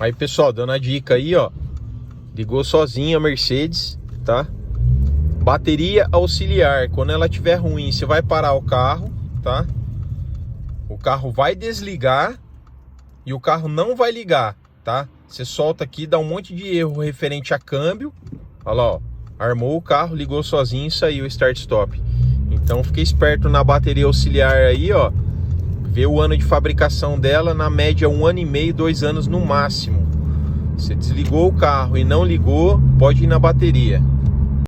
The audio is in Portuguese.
Aí, pessoal, dando a dica aí, ó. Ligou sozinha a Mercedes, tá? Bateria auxiliar. Quando ela estiver ruim, você vai parar o carro, tá? O carro vai desligar e o carro não vai ligar, tá? Você solta aqui, dá um monte de erro referente a câmbio. Olha lá, ó. Armou o carro, ligou sozinho e saiu o start-stop. Então fique esperto na bateria auxiliar aí, ó. Vê o ano de fabricação dela, na média 1 ano e meio, 2 anos no máximo. Você desligou o carro e não ligou, pode ir na bateria.